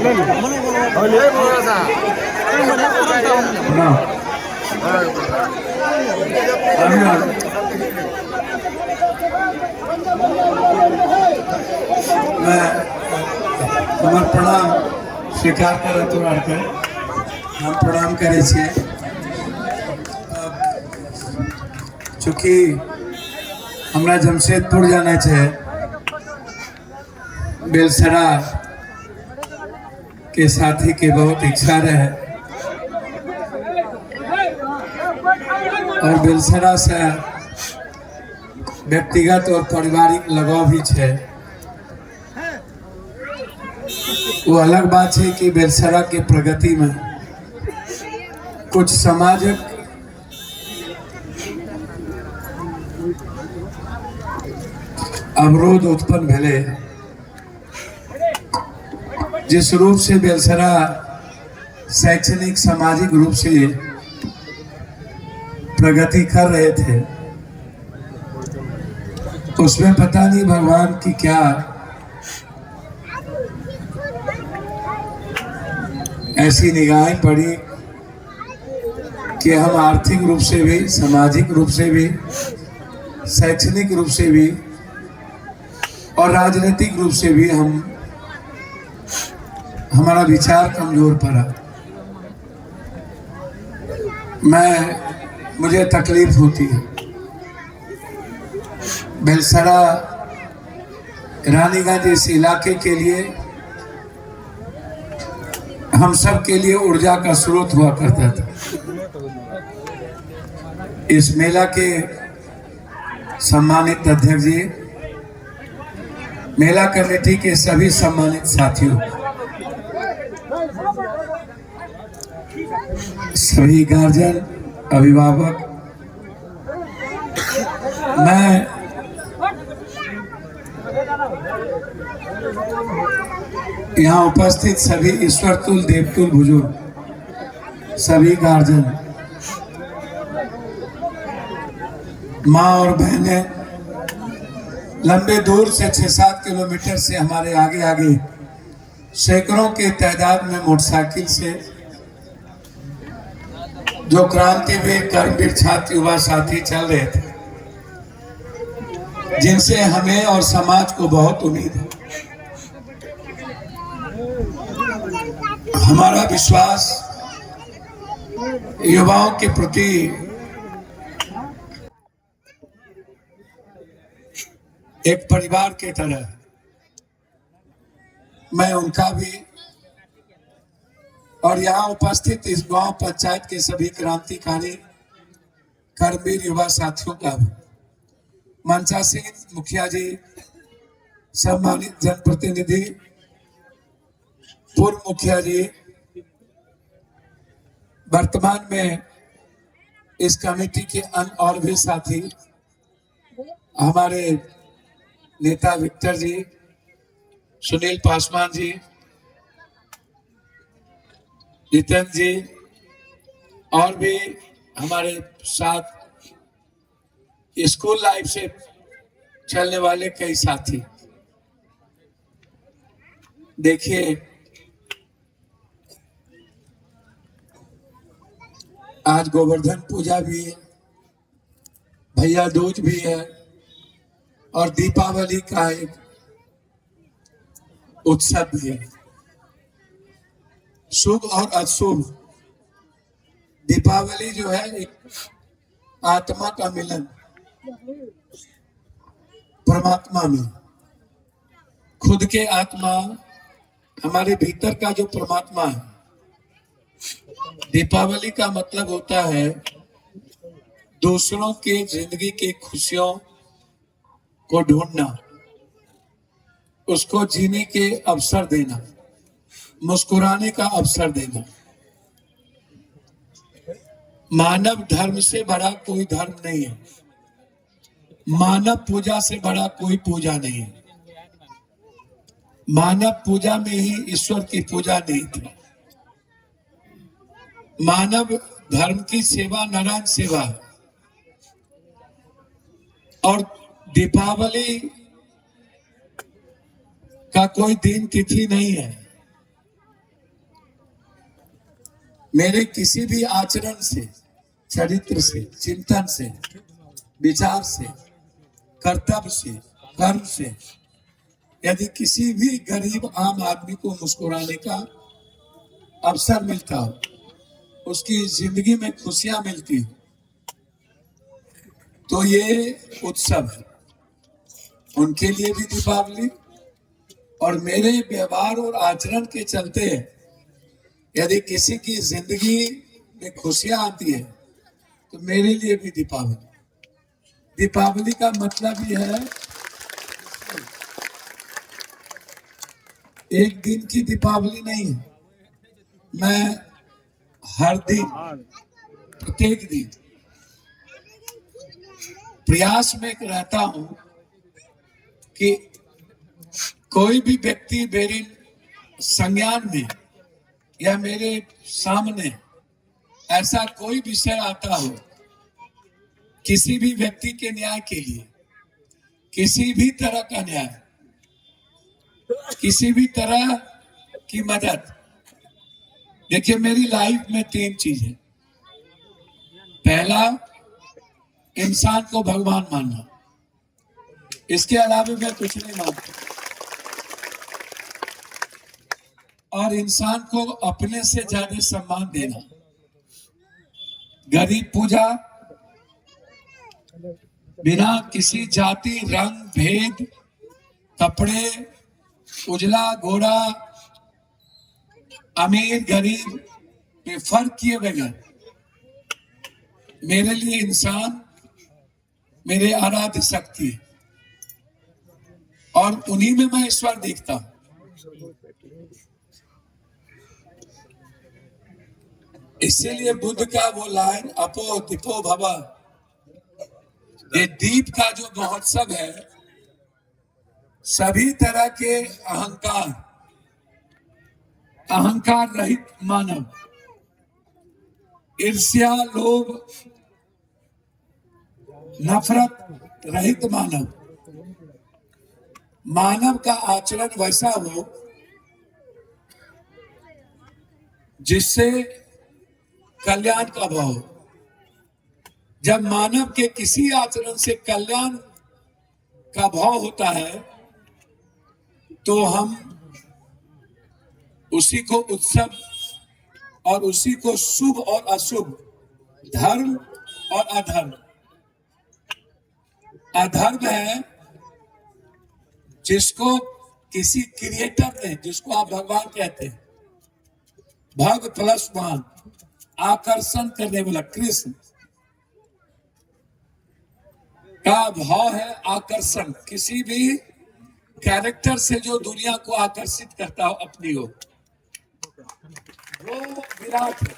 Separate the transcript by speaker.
Speaker 1: मैं हमार प्रणाम स्वीकार कर हम प्रणाम करे छे। चूँकि हमरा जमशेदपुर जाना है, बेलसरा के साथी के बहुत इच्छा रहे और बेलसरा से व्यक्तिगत और पारिवारिक लगाव भी है। वो अलग बात है कि बेलसरा के प्रगति में कुछ सामाजिक अवरोध उत्पन्न भेले, जिस रूप से बेलसरा शैक्षणिक सामाजिक रूप से प्रगति कर रहे थे, उसमें पता नहीं भगवान की क्या ऐसी निगाहें पड़ी कि हम आर्थिक रूप से भी, सामाजिक रूप से भी, शैक्षणिक रूप से भी और राजनीतिक रूप से भी हमारा विचार कमजोर पड़ा। मुझे तकलीफ होती है। बेलसरा रानीगंज इस इलाके के लिए, हम सब के लिए ऊर्जा का स्रोत हुआ करता था। इस मेला के सम्मानित अध्यक्ष जी, मेला कमेटी के सभी सम्मानित साथियों, सभी गार्जियन, अभिभावक, मैं यहाँ उपस्थित सभी ईश्वर तुल देवतुल बुजुर्ग, सभी गार्जियन, माँ और बहनें, लंबे दूर से 6-7 किलोमीटर से हमारे आगे आगे सैकड़ों के तादाद में मोटरसाइकिल से जो क्रांतिवीर, कर्मवीर छात्र युवा साथी चल रहे थे, जिनसे हमें और समाज को बहुत उम्मीद है। हमारा विश्वास युवाओं के प्रति एक परिवार के तरह, मैं उनका भी और यहाँ उपस्थित इस गांव पंचायत के सभी क्रांतिकारी कर्मवीर युवा साथियों का भी, मनसा सिंह मुखिया जी, सम्मानित जनप्रतिनिधि, पूर्व मुखिया जी, वर्तमान में इस कमेटी के अन्य और भी साथी, हमारे नेता विक्टर जी, सुनील पासवान जी, जितेंद्र जी और भी हमारे साथ स्कूल लाइफ से चलने वाले कई साथी। देखिए, आज गोवर्धन पूजा भी है, भैया दूज भी है और दीपावली का एक उत्सव भी है। शुभ और अशुभ, दीपावली जो है एक आत्मा का मिलन परमात्मा में, खुद के आत्मा, हमारे भीतर का जो परमात्मा है। दीपावली का मतलब होता है दूसरों के जिंदगी की खुशियों को ढूंढना, उसको जीने के अवसर देना, मुस्कुराने का अवसर देना। मानव धर्म से बड़ा कोई धर्म नहीं है, मानव पूजा से बड़ा कोई पूजा नहीं है। मानव पूजा में ही ईश्वर की पूजा नहीं थी। मानव धर्म की सेवा नारायण सेवा है। और दीपावली का कोई दिन तिथि नहीं है। मेरे किसी भी आचरण से, चरित्र से, चिंतन से, विचार से, कर्तव्य से, कर्म से यदि किसी भी गरीब आम आदमी को मुस्कुराने का अवसर मिलता हो, उसकी जिंदगी में खुशियां मिलती हो, तो ये उत्सव है। उनके लिए भी दीपावली, और मेरे व्यवहार और आचरण के चलते यदि किसी की जिंदगी में खुशियां आती है तो मेरे लिए भी दीपावली। दीपावली का मतलब ये है, एक दिन की दीपावली नहीं है। मैं हर दिन, प्रत्येक दिन प्रयास में रहता हूं कि कोई भी व्यक्ति मेरे संज्ञान में या मेरे सामने ऐसा कोई विषय आता हो, किसी भी व्यक्ति के न्याय के लिए, किसी भी तरह का न्याय, किसी भी तरह की मदद। देखिए, मेरी लाइफ में 3 चीजें। पहला, इंसान को भगवान मानना, इसके अलावा मैं कुछ नहीं मानता। और इंसान को अपने से ज्यादा सम्मान देना। गरीब पूजा, बिना किसी जाति, रंग, भेद, कपड़े, उजला गोरा, अमीर गरीब में फर्क किए बगैर मेरे लिए इंसान मेरे आराध्य शक्ति है, और उन्हीं में मैं ईश्वर देखता हूं। इसीलिए बुद्ध का वो लाइन अपो दीपो भवा, ये दीप का जो महोत्सव है, सभी तरह के अहंकार रहित मानव, ईर्ष्या, लोभ, नफरत रहित मानव का आचरण वैसा हो जिससे कल्याण का भाव। जब मानव के किसी आचरण से कल्याण का भाव होता है तो हम उसी को उत्सव और उसी को शुभ और अशुभ, धर्म और अधर्म। अधर्म है जिसको किसी क्रिएटर ने, जिसको आप भगवान कहते हैं, भग प्लस मान, आकर्षण करने वाला कृष्ण का भाव है आकर्षण। किसी भी कैरेक्टर से जो दुनिया को आकर्षित करता हो अपनी ओर, वो विराट है।